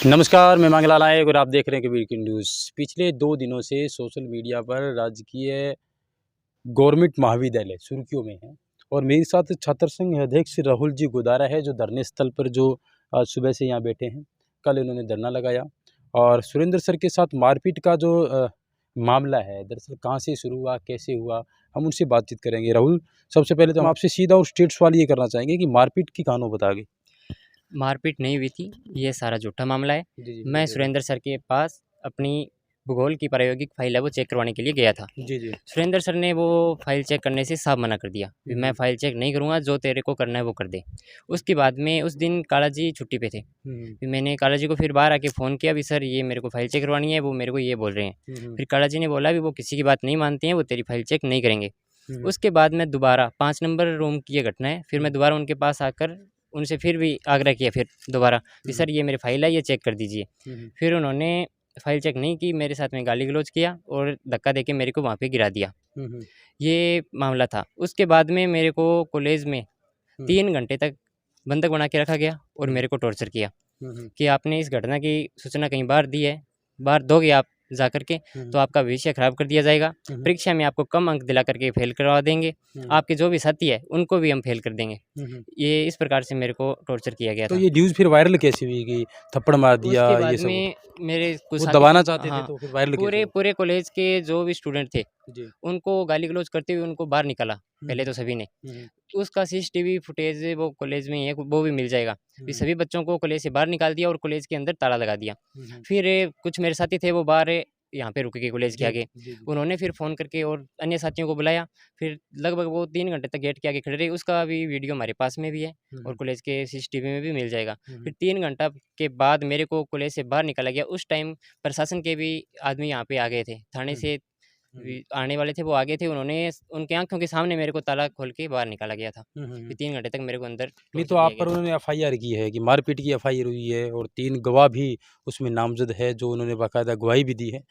नमस्कार, मैं मंगला नायक और आप देख रहे हैं कबीर की न्यूज़। पिछले 2 दिनों से सोशल मीडिया पर राजकीय गवर्नमेंट महाविद्यालय सुर्खियों में है और मेरे साथ छात्र संघ अध्यक्ष राहुल जी गोदारा है, जो धरने स्थल पर जो आज सुबह से यहाँ बैठे हैं। कल इन्होंने धरना लगाया और सुरेंद्र सर के साथ मारपीट का जो मामला है, दरअसल कहाँ से शुरू हुआ, कैसे हुआ, हम उनसे बातचीत करेंगे। राहुल, सबसे पहले तो हम आपसे सीधा और स्ट्रेट सवाल ये करना चाहेंगे कि मारपीट की कहानी बताइए। मारपीट नहीं हुई थी, ये सारा झूठा मामला है। जी, जी, मैं सुरेंद्र सर के पास अपनी भूगोल की प्रायोगिक फाइल है वो चेक करवाने के लिए गया था। जी, जी। सुरेंद्र सर ने वो फाइल चेक करने से साफ मना कर दिया कि मैं फाइल चेक नहीं करूँगा, जो तेरे को करना है वो कर दे। उसके बाद में उस दिन काला जी छुट्टी पे थे। फिर मैंने काला जी को फिर बाहर आके फ़ोन किया, भी सर ये मेरे को फाइल चेक करवानी है, वो मेरे को ये बोल रहे हैं। फिर काला जी ने बोला भी वो किसी की बात नहीं मानते हैं, वो तेरी फाइल चेक नहीं करेंगे। उसके बाद मैं दोबारा 5 नंबर रूम की ये घटना है, फिर मैं दोबारा उनके पास आकर उनसे फिर भी आग्रह किया फिर दोबारा कि सर ये मेरी फाइल है, ये चेक कर दीजिए। फिर उन्होंने फाइल चेक नहीं की, मेरे साथ में गाली गलौज किया और धक्का देके मेरे को वहाँ पे गिरा दिया। ये मामला था। उसके बाद में मेरे को कॉलेज में 3 घंटे तक बंधक बना के रखा गया और मेरे को टॉर्चर किया कि आपने इस घटना की सूचना कहीं बाहर दी है, बाहर दोगे आप जा करके तो आपका भविष्य खराब कर दिया जाएगा। परीक्षा में आपको कम अंक दिला करके फेल करवा देंगे। आपके जो भी साथी है उनको भी हम फेल कर देंगे। ये इस प्रकार से मेरे को टॉर्चर किया गया तो था। ये न्यूज़ फिर वायरल कैसे हुई कि थप्पड़ मार दिया उसके ये बाद सब? में मेरे कुछ वो साथी दबाना थे, चाहते थे हाँ, तो फिर वायरल कैसे पूरे हुआ? पूरे कॉलेज के जो भी स्टूडेंट थे जी। उनको गाली गलौज करते हुए उनको बाहर निकाला पहले तो सभी ने। हुँ, उसका सीसीटीवी फुटेज वो कॉलेज में ही है, वो भी मिल जाएगा। फिर सभी बच्चों को कॉलेज से बाहर निकाल दिया और कॉलेज के अंदर ताला लगा दिया। फिर कुछ मेरे साथी थे वो बाहर यहाँ पे रुक गए कॉलेज के जी, आगे। जी, जी। उन्होंने फिर फ़ोन करके और अन्य साथियों को बुलाया। फिर लगभग वो 3 घंटे तक गेट के आगे खड़े रहे। उसका भी वीडियो हमारे पास में भी है और कॉलेज के सीसीटीवी में भी मिल जाएगा। फिर 3 घंटा के बाद मेरे को कॉलेज से बाहर निकाला गया। उस टाइम प्रशासन के भी आदमी यहाँ पे आ गए थे। थाने से आने वाले थे, वो आगे थे। उन्होंने उनकी आँखों के सामने मेरे को ताला खोल के बाहर निकाला गया था। फिर 3 घंटे तक मेरे को अंदर नहीं, तो टॉर्चर किया आप गया पर था। उन्होंने एफआईआर की है कि मारपीट की एफआईआर हुई है और 3 गवाह भी उसमें नामज़द है, जो उन्होंने बाकायदा गवाही भी दी है।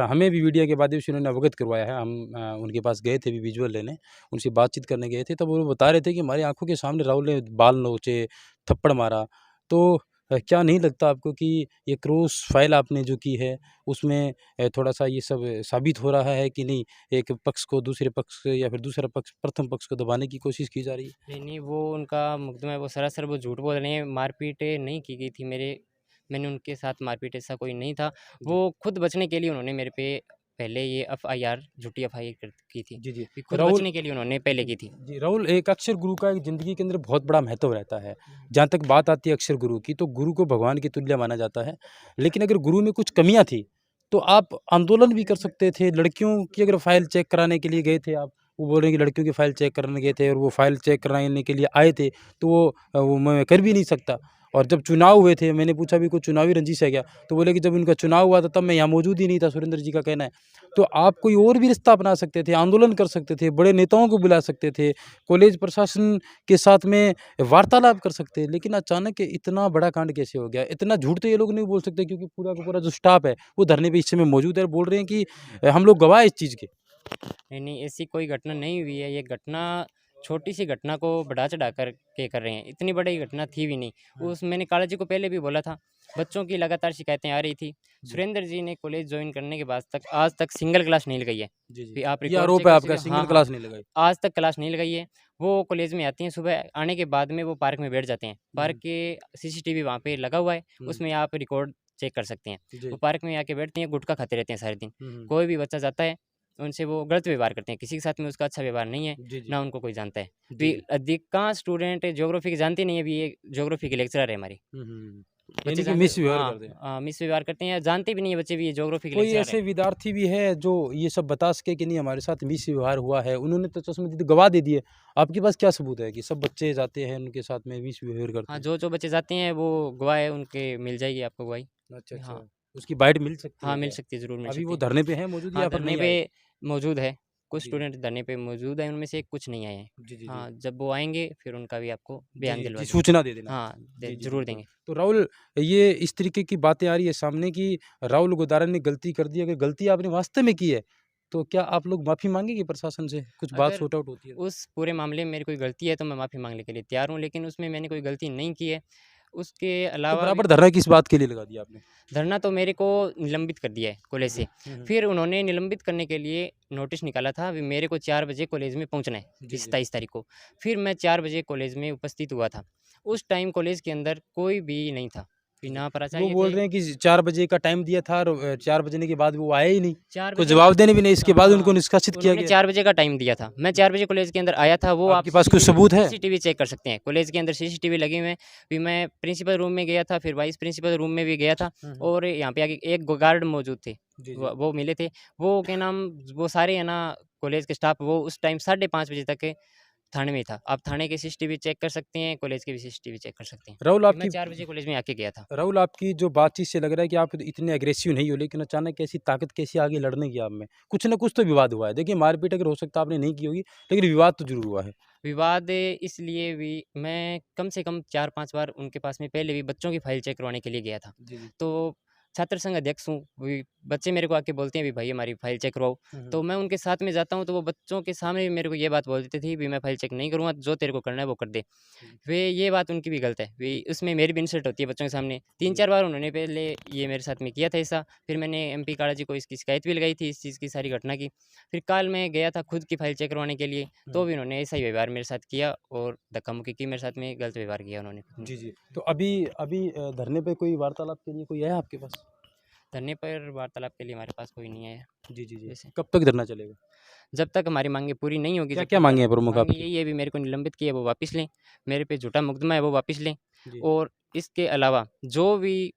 हमें भी मीडिया के माध्यम से उन्होंने अवगत करवाया है। हम उनके पास गए थे भी विजुअल लेने, उनसे बातचीत करने गए थे, तब वो बता रहे थे कि हमारी आँखों के सामने राहुल ने बाल नोचे, थप्पड़ मारा। तो क्या नहीं लगता आपको कि ये क्रॉस फाइल आपने जो की है, उसमें थोड़ा-सा ये सब साबित हो रहा है कि नहीं, एक पक्ष को दूसरे पक्ष से या फिर दूसरा पक्ष प्रथम पक्ष को दबाने की कोशिश की जा रही है? नहीं, नहीं, वो उनका मुकदमा है, वो सरासर वो झूठ बोल रहे हैं। मारपीट नहीं की गई थी मैंने उनके साथ मारपीट ऐसा कोई नहीं था। जी। वो खुद बचने के लिए उन्होंने मेरे पे पहले ये एफआईआर झूठी एफआईआर की थी। जी, जी। कि खुद राहुल बचने के लिए उन्होंने पहले की थी। जी, राहुल, एक अक्षर गुरु का एक ज़िंदगी के अंदर बहुत बड़ा महत्व रहता है। जहाँ तक बात आती है अक्षर गुरु की, तो गुरु को भगवान के तुल्य माना जाता है। लेकिन अगर गुरु में कुछ कमियाँ थी, तो आप आंदोलन भी कर सकते थे। लड़कियों की अगर फ़ाइल चेक कराने के लिए गए थे आप, वो बोल रहे हैं कि लड़कियों की फ़ाइल चेक कराने गए थे और वो फ़ाइल चेक कराने के लिए आए थे, तो वो मैं कर भी नहीं सकता। और जब चुनाव हुए थे, मैंने पूछा भी, कोई चुनावी रंजिश है क्या? तो बोले कि जब उनका चुनाव हुआ था तब मैं यहाँ मौजूद ही नहीं था, सुरेंद्र जी का कहना है। तो आप कोई और भी रास्ता अपना सकते थे, आंदोलन कर सकते थे, बड़े नेताओं को बुला सकते थे, कॉलेज प्रशासन के साथ में वार्तालाप कर सकते, लेकिन अचानक इतना बड़ा कांड कैसे हो गया? इतना झूठ तो ये लोग नहीं बोल सकते, क्योंकि पूरा का पूरा जो स्टाफ है, वो धरने पे इस समय मौजूद है और बोल रहे हैं कि हम लोग गवाह हैं इस चीज़ के। नहीं, नहीं, ऐसी कोई घटना नहीं हुई है। ये घटना छोटी-सी घटना को बढ़ा-चढ़ा कर के कर रहे हैं। इतनी बड़ी घटना थी भी नहीं। उस मैंने काला जी को पहले भी बोला था। बच्चों की लगातार शिकायतें आ रही थी। जी, सुरेंद्र जी ने कॉलेज जॉइन करने के बाद तक आज तक सिंगल क्लास नहीं लगाई है। जी, जी। भी आप ये रिकॉर्ड आरोप चेक है कर आपका, सकते हो। हाँ, सिंगल हाँ। क्लास नहीं लगाई। आज तक क्लास नहीं लगाई है। वो कॉलेज में आती हैं, सुबह आने के बाद में वो पार्क में बैठ जाते हैं। पार्क के सीसीटीवी वहाँ पे लगा हुआ है। उसमें आप रिकॉर्ड चेक कर सकते हैं। वो जी। पार्क में आके बैठती हैं, गुटखा खाते रहते हैं सारे दिन। हुँ, हुँ। कोई भी बच्चा जाता है, उनसे वो गलत व्यवहार करते हैं। किसी के साथ में उसका अच्छा व्यवहार नहीं है, जी, जी। ना उनको कोई जानता है। जी, भी जी। अधिकांश स्टूडेंट ज्योग्राफी के जानते नहीं है। अभी ये ज्योग्राफी के लेक्चरर है हमारे। हुँ, हुँ, हुँ। बच्चे यानी कि जानते, मिसबिहेवियर हाँ, करते हैं। मिसव्यवहार करते हैं, जानते भी नहीं है बच्चे भी ये ज्योग्राफी के कोई लेक्चरर है। ऐसे विद्यार्थी भी है जो ये सब बता सके कि नहीं, हमारे साथ मिसव्यवहार हुआ है, उन्होंने तो चश्मदीद गवाह दे दिए। आपके पास क्या सबूत है कि सब बच्चे जाते हैं उनके साथ में मिसबिहेवियर करते हाँ, हैं? जो बच्चे जाते हैं वो गवाह है, उनके मिल जाएगी आपको गवाही। अच्छा, हाँ, अच्छा। उसकी बाइट मिल सकती हाँ, है मिल क्या? सकती है, ज़रूर मिल अभी सकती वो है। धरने पे हैं मौजूद हाँ, या फिर धरने नहीं पे आए? मौजूद है। कुछ जी, जी। स्टूडेंट धरने पे मौजूद हैं, उनमें से कुछ नहीं आए हैं। जी, जी, जी। हाँ, जब वो आएँगे फिर उनका भी आपको जी, बयान जी, दिलवा जी, देंगे। सूचना दे देना। हाँ, दे जी, जी, ज़रूर बिल्कुल। देंगे। तो राहुल, ये इस तरीके की बातें आ रही है सामने कि राहुल गोदारा ने गलती कर दी। अगर गलती आपने वास्तव में की है, तो क्या आप लोग माफ़ी माँगेंगे प्रशासन से? कुछ बात अगर सॉर्ट आउट होती है तो? उस पूरे मामले में मेरी कोई गलती है तो मैं माफ़ी माँगने के लिए तैयार हूँ, लेकिन उसमें मैंने कोई गलती नहीं की है। उसके तो अलावा बराबर धरना किस बात के लिए लगा दिया आपने? धरना तो मेरे को निलंबित कर दिया है कॉलेज से। फिर उन्होंने निलंबित करने के लिए नोटिस निकाला था, अभी मेरे को 4 बजे कॉलेज में पहुंचना है, जी, जी। 27 तारीख को। फिर मैं 4 बजे कॉलेज में उपस्थित हुआ था। उस टाइम कॉलेज के अंदर कोई भी नहीं था, फिर ना वो प्राचार्य बोल थे। रहे हैं कि 4 बजे का टाइम दिया था और 4 बजने के बाद वो आए ही नहीं। 4 कोई बजे जवाब देने भी नहीं, इसके बाद उनको हाँ, निष्कासित किया उन्होंने गया। 4 बजे का टाइम दिया था। मैं 4 बजे कॉलेज के अंदर आया था, वो आप आपके पास कोई सबूत है? सीसीटीवी चेक कर सकते हैं। कॉलेज के अंदर सीसीटीवी लगे हुए हैं। फिर मैं प्रिंसिपल रूम में गया था, फिर वाइस प्रिंसिपल रूम में भी गया था और यहाँ पे आगे एक गार्ड मौजूद थे। जी, जी। वो मिले थे। वो क्या नाम, वो सारे है ना कॉलेज के स्टाफ, वो उस टाइम 5:30 बजे तक थाने में था। आप थाने के सीसीटीवी चेक कर सकते हैं, कॉलेज के भी सीसीटीवी चेक कर सकते हैं। राहुल, मैं आपकी 4 बजे कॉलेज में आके गया था। राहुल, आपकी जो बातचीत से लग रहा है कि आप इतने एग्रेसिव नहीं हो, लेकिन अचानक कैसी ताकत कैसी आ गई लड़ने की आप में? कुछ ना कुछ तो विवाद हुआ है। देखिए, मारपीट अगर हो सकता है आपने नहीं की होगी, लेकिन विवाद तो ज़रूर हुआ है। विवाद इसलिए भी, मैं कम से कम 4-5 बार उनके पास में पहले भी बच्चों की फाइल चेक करवाने के लिए गया था। जी, जी। तो छात्र संघ अध्यक्ष हूँ, भी बच्चे मेरे को आके बोलते हैं भी भाई हमारी फाइल चेक करवाओ। तो मैं उनके साथ में जाता हूँ, तो वो बच्चों के सामने भी मेरे को ये बात बोल देते थे भी मैं फाइल चेक नहीं करूँगा, जो तेरे को करना है वो कर दे। वे ये बात उनकी भी गलत है, वे उसमें मेरी भी इंसल्ट होती है बच्चों के सामने। 3-4 बार उन्होंने पहले ये मेरे साथ में किया था ऐसा। फिर मैंने एमपी काला जी को इसकी शिकायत भी लगाई थी, इस चीज़ की सारी घटना की। फिर कल मैं गया था खुद की फाइल चेक करवाने के लिए, तो भी उन्होंने ऐसा ही व्यवहार मेरे साथ किया और धक्का-मुक्की की, मेरे साथ में गलत व्यवहार किया उन्होंने। जी, जी। तो अभी अभी धरने पे कोई वार्तालाप के लिए कोई है आपके पास? धरने पर वार्तालाप के लिए हमारे पास कोई नहीं आया। जी, जी, जी। वैसे कब तक धरना चलेगा? जब तक हमारी मांगें पूरी नहीं होगी, जब क्या-क्या तक माँगे हैं प्रमुख मांगे आपकी? यही है भी मेरे को निलंबित किया वो वापस लें, मेरे पे झूठा मुकदमा है वो वापस लें। जी। और इसके अलावा जो भी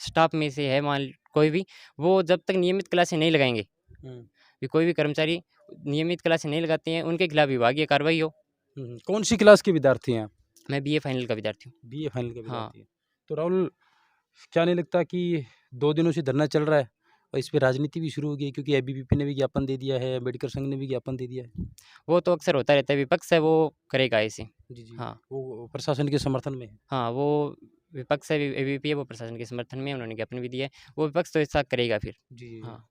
स्टाफ में से है मान कोई भी, वो जब तक नियमित क्लासें नहीं लगाएँगे, हुँ। कि कोई भी कर्मचारी नियमित क्लासें नहीं लगाते हैं, उनके खिलाफ विभागीय कार्रवाई हो। हुँ। कौन-सी क्लास के विद्यार्थी हैं आप? मैं बीए फाइनल का विद्यार्थी हूँ। बीए फाइनल के हाँ। विद्यार्थी हैं। तो राहुल, क्या नहीं लगता कि 2 दिनों से धरना चल रहा है और इस पे राजनीति भी शुरू हो गई है, क्योंकि एबीवीपी ने भी ज्ञापन दे दिया है, अम्बेडकर संघ ने भी ज्ञापन दे दिया है। वो तो अक्सर होता रहता है, विपक्ष है वो करेगा ऐसे। जी, जी। हाँ। वो प्रशासन के समर्थन में है। हाँ, वो विपक्ष है, एबीवीपी है, वो प्रशासन के समर्थन में है, उन्होंने ज्ञापन भी दिया है। वो विपक्ष तो ऐसा करेगा फिर। जी, जी, जी। हाँ।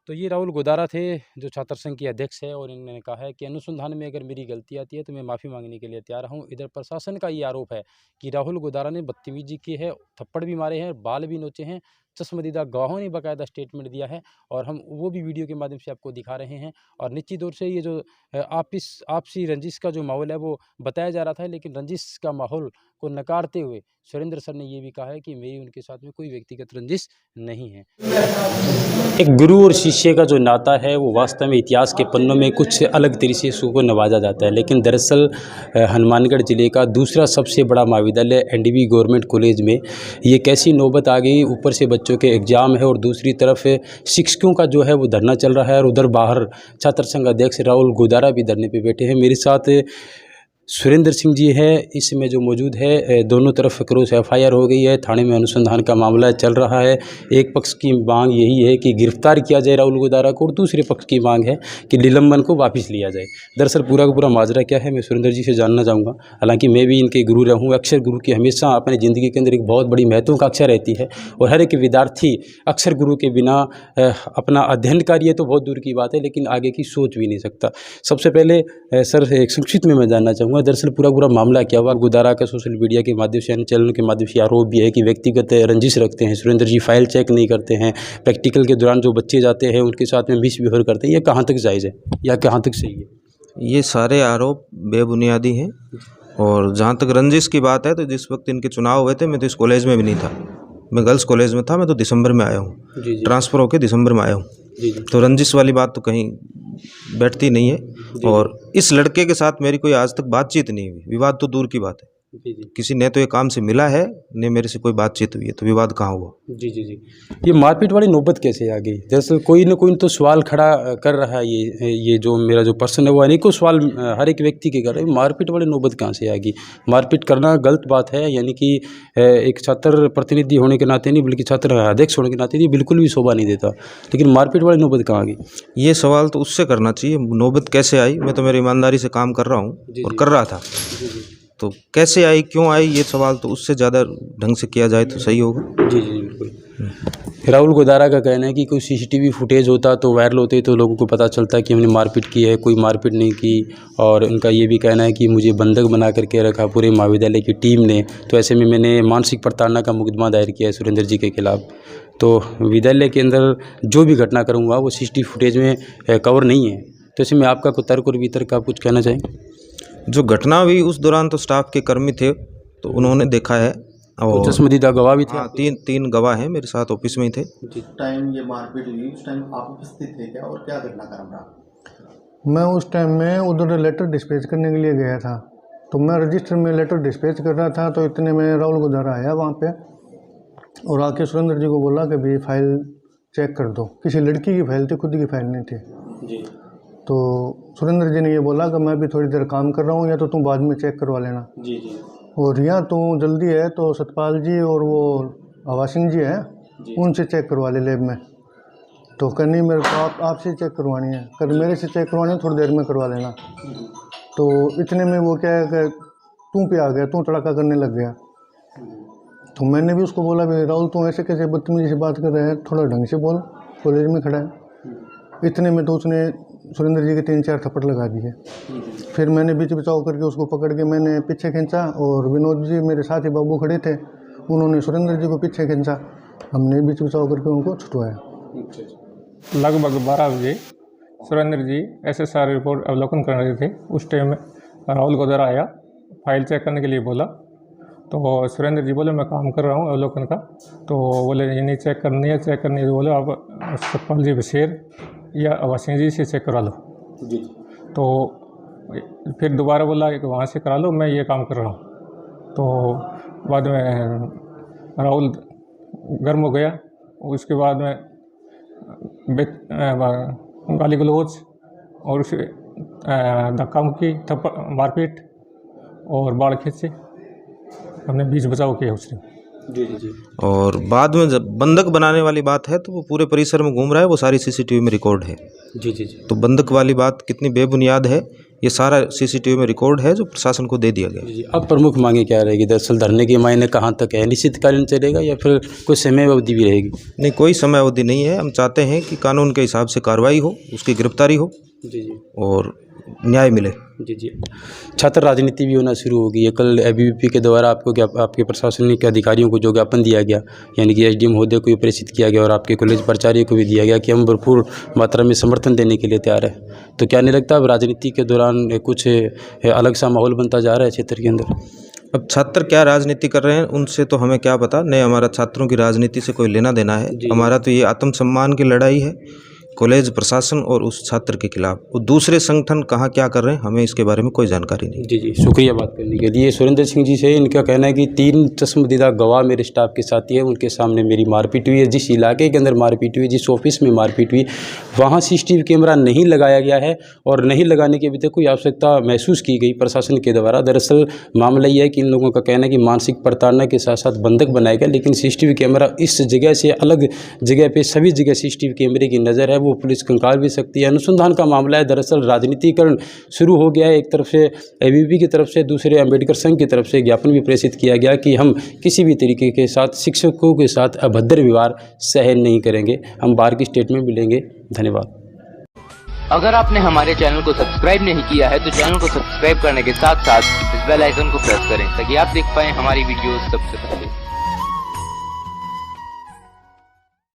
तो ये राहुल गोदारा थे, जो छात्र संघ के अध्यक्ष है, और इन्होंने कहा है कि अनुसंधान में अगर मेरी गलती आती है तो मैं माफ़ी मांगने के लिए तैयार हूँ। इधर प्रशासन का ये आरोप है कि राहुल गोदारा ने बदतमीजी की है, थप्पड़ भी मारे हैं, बाल भी नोचे हैं, चश्मदीदा गवाहों ने बाकायदा स्टेटमेंट दिया है, और हम वो भी वीडियो के माध्यम से आपको दिखा रहे हैं। और निश्चित तौर से ये जो आपसी रंजिश का जो माहौल है वो बताया जा रहा था, लेकिन रंजिश का माहौल को नकारते हुए सुरेंद्र सर ने ये भी कहा है कि मेरी उनके साथ में कोई व्यक्तिगत रंजिश नहीं है। एक गुरु और शिष्य का जो नाता है वो वास्तव में इतिहास के पन्नों में कुछ अलग तरीके से उसको नवाजा जाता है, लेकिन दरअसल हनुमानगढ़ ज़िले का दूसरा सबसे बड़ा महाविद्यालय एनडीवी गवर्नमेंट कॉलेज में ये कैसी नौबत आ गई। ऊपर से बच्चों के एग्ज़ाम है और दूसरी तरफ शिक्षकों का जो है वो धरना चल रहा है, और उधर बाहर छात्र संघ अध्यक्ष राहुल गोदारा भी धरने पे बैठे हैं। मेरे साथ सुरेंद्र सिंह जी है इस समय जो मौजूद है। दोनों तरफ क्रॉस एफआईआर हो गई है, थाने में अनुसंधान का मामला चल रहा है। एक पक्ष की मांग यही है कि गिरफ्तार किया जाए राहुल गोदारा को, और दूसरे पक्ष की मांग है कि निलंबन को वापस लिया जाए। दरअसल पूरा का पूरा माजरा क्या है मैं सुरेंद्र जी से जानना चाहूँगा। हालांकि मैं भी इनके गुरु रहूँ, अक्षर गुरु की हमेशा अपनी ज़िंदगी के अंदर एक बहुत बड़ी महत्वाकांक्षा रहती है, और हर एक विद्यार्थी अक्षर गुरु के बिना अपना अध्ययन कार्य तो बहुत दूर की बात है, लेकिन आगे की सोच भी नहीं सकता। सबसे पहले सर एक संक्षिप्त में मैं जानना चाहूँगा, दरअसल पूरा मामला क्या हुआ? गोदारा का सोशल मीडिया के माध्यम से, अन्य चैनल के माध्यम से आरोप भी है कि व्यक्तिगत रंजिश रखते हैं। सुरेंद्र जी फाइल चेक नहीं करते हैं, प्रैक्टिकल के दौरान जो बच्चे जाते हैं उनके साथ में मिसबिहेव करते हैं। ये कहाँ तक जायज़ है या कहाँ तक सही है? ये सारे आरोप बेबुनियादी हैं, और जहाँ तक रंजिश की बात है तो जिस वक्त इनके चुनाव हुए थे मैं तो इस कॉलेज में भी नहीं था, मैं गर्ल्स कॉलेज में था। मैं तो दिसंबर में आया हूँ, जी, जी। ट्रांसफ़र होकर दिसंबर में आया हूँ। जी, जी। तो रंजिश वाली बात तो कहीं बैठती नहीं है, और इस लड़के के साथ मेरी कोई आज तक बातचीत नहीं हुई। विवाद तो दूर की बात है, जी, जी। किसी ने तो ये काम से मिला है, ने मेरे से कोई बातचीत हुई है, तो विवाद कहाँ हुआ? जी, जी, जी। ये मारपीट वाली नौबत कैसे आ गई? दरअसल कोई न कोई तो सवाल खड़ा कर रहा है, ये जो मेरा जो पर्सन है वो अनेकों सवाल हर एक व्यक्ति के कर रहा है। मारपीट वाली नौबत कहाँ से आ गई? मारपीट करना गलत बात है, यानी कि एक छात्र प्रतिनिधि होने के नाते नहीं, बल्कि छात्र अध्यक्ष होने के नाते ये बिल्कुल भी शोभा नहीं देता, लेकिन मारपीट वाली नौबत कहाँ आ गई? ये सवाल तो उससे करना चाहिए, नौबत कैसे आई? मैं तो मेरी ईमानदारी से काम कर रहा हूँ और कर रहा था, जी, जी। तो कैसे आई, क्यों आई, ये सवाल तो उससे ज़्यादा ढंग से किया जाए तो सही होगा। जी, जी, बिल्कुल। राहुल गोदारा का कहना है कि कोई सीसीटीवी फुटेज होता तो वायरल होते तो लोगों को पता चलता कि हमने मारपीट की है, कोई मारपीट नहीं की। और उनका ये भी कहना है कि मुझे बंधक बना करके रखा पूरे महाविद्यालय की टीम ने, तो ऐसे में मैंने मानसिक प्रताड़ना का मुकदमा दायर किया है सुरेंद्र जी के खिलाफ। तो विद्यालय के अंदर जो भी घटना करूँगा वो सीसीटीवी फुटेज में कवर नहीं है। तो ऐसे में आपका कोई तर्क और वितर्क आप कुछ कहना चाहेंगे? जो घटना हुई उस दौरान तो स्टाफ के कर्मी थे, तो उन्होंने देखा है। और चश्मदीदा गवाह भी थे? हाँ, तीन गवाह हैं मेरे साथ ऑफिस में ही थे। टाइम ये मारपीट हुई उस टाइम आप उपस्थित थे क्या, और क्या घटनाक्रम रहा? मैं उस टाइम में उधर लेटर डिस्पैच करने के लिए गया था, तो मैं रजिस्टर में लेटर डिस्पैच कर रहा था, तो इतने में राहुल गोदारा आया वहाँ पे और आके सुरेंद्र जी को बोला कि भाई फाइल चेक कर दो। किसी लड़की की फाइल थी, खुद की फाइल नहीं थी जी। तो सुरेंद्र जी ने ये बोला कि मैं भी थोड़ी देर काम कर रहा हूँ, या तो तुम बाद में चेक करवा लेना। जी जी। और या तो जल्दी है तो सतपाल जी और वो हवा सिंह जी हैं, उनसे चेक करवा ले लैब में। तो कहनी मेरे को आपसे चेक करवानी है, कर मेरे से चेक करवानी है, थोड़ी देर में करवा लेना। तो इतने में वो क्या है कि तू पे आ गया, तू तड़ाका करने लग गया। तो मैंने भी उसको बोला भाई राहुल तू ऐसे कैसे बदतमीजी से बात कर रहा है, थोड़ा ढंग से बोल, कॉलेज में खड़ा है। इतने में तो उसने सुरेंद्र जी के 3-4 थप्पड़ लगा दिए। फिर मैंने बीच बचाव करके उसको पकड़ के मैंने पीछे खींचा, और विनोद जी मेरे साथी बाबू खड़े थे, उन्होंने सुरेंद्र जी को पीछे खींचा, हमने बीच बचाव करके उनको छुटवाया। लगभग 12 बजे सुरेंद्र जी SSR रिपोर्ट अवलोकन कर रहे थे। उस टाइम में राहुल गोदारा आया, फाइल चेक करने के लिए बोला। तो सुरेंद्र जी बोले मैं काम कर रहा हूँ अवलोकन का। तो बोले ये नहीं चेक करनी है, चेक करनी है। तो बोले आप सतपाल जी बशीर या अवासिंह जी से चेक करा लो। जी। तो फिर दोबारा बोला कि वहाँ से करा लो, मैं ये काम कर रहा हूँ। तो बाद में राहुल गर्म हो गया। उसके बाद में गाली गलौज और उसे धक्का मुक्की, थप्पड़, मारपीट और बाल खींचे, हमने बीच बचाव किया उसने। जी जी जी। और बाद में जब बंधक बनाने वाली बात है तो वो पूरे परिसर में घूम रहा है, वो सारी सीसीटीवी में रिकॉर्ड है। जी जी जी। तो बंधक वाली बात कितनी बेबुनियाद है, ये सारा सीसीटीवी में रिकॉर्ड है जो प्रशासन को दे दिया गया। जी। अब प्रमुख मांगे क्या रहेगी? दरअसल धरने के मायने कहाँ तक है? निश्चितकालीन चलेगा या फिर कोई समय अवधि भी रहेगी? नहीं, कोई समय अवधि नहीं है। हम चाहते हैं कि कानून के हिसाब से कार्रवाई हो, उसकी गिरफ्तारी हो जी जी और न्याय मिले। जी जी। छात्र राजनीति भी होना शुरू होगी है। कल ABVP के द्वारा आपको क्या आपके प्रशासनिक अधिकारियों को जो ज्ञापन दिया गया, यानी कि SDM महोदय को भी प्रेषित किया गया और आपके कॉलेज प्राचार्य को भी दिया गया कि हम भरपूर मात्रा में समर्थन देने के लिए तैयार है। तो क्या नहीं लगता अब राजनीति के दौरान कुछ अलग सा माहौल बनता जा रहा है क्षेत्र के अंदर? अब छात्र क्या राजनीति कर रहे हैं उनसे तो हमें क्या पता। नहीं, हमारा छात्रों की राजनीति से कोई लेना देना है। हमारा तो ये आत्मसम्मान की लड़ाई है कॉलेज प्रशासन और उस छात्र के खिलाफ। वो दूसरे संगठन कहाँ क्या कर रहे हैं हमें इसके बारे में कोई जानकारी नहीं। जी जी, शुक्रिया बात करने के लिए। सुरेंद्र सिंह जी से इनका कहना है कि 3 चश्मदीदा गवाह मेरे स्टाफ के साथी हैं, उनके सामने मेरी मारपीट हुई है। जिस इलाके के अंदर मारपीट हुई, जिस ऑफिस में मारपीट हुई, वहाँ CCTV कैमरा नहीं लगाया गया है और नहीं लगाने की अभी तक कोई आवश्यकता महसूस की गई प्रशासन के द्वारा। दरअसल मामला यह है कि इन लोगों का कहना है कि मानसिक प्रताड़ना के साथ साथ बंधक बनाया गया, लेकिन CCTV कैमरा इस जगह से अलग जगह पे सभी जगह CCTV कैमरे की नज़र है, वो पुलिस कंकाल भी सकती है। अनुसंधान का मामला है। दरअसल राजनीतिकरण शुरू हो गया है। एक तरफ से ABVP की तरफ से, दूसरे अम्बेडकर संघ की तरफ से ज्ञापन भी प्रेषित किया गया कि हम किसी भी तरीके के साथ शिक्षकों के साथ अभद्र व्यवहार सहन नहीं करेंगे। हम बार की स्टेटमेंट भी लेंगे। धन्यवाद। अगर आपने हमारे चैनल को सब्सक्राइब नहीं किया है तो चैनल को सब्सक्राइब करने के साथ साथ इस बेल आइकन को प्रेस करें ताकि आप देख पाएं हमारी वीडियोस सबसे पहले।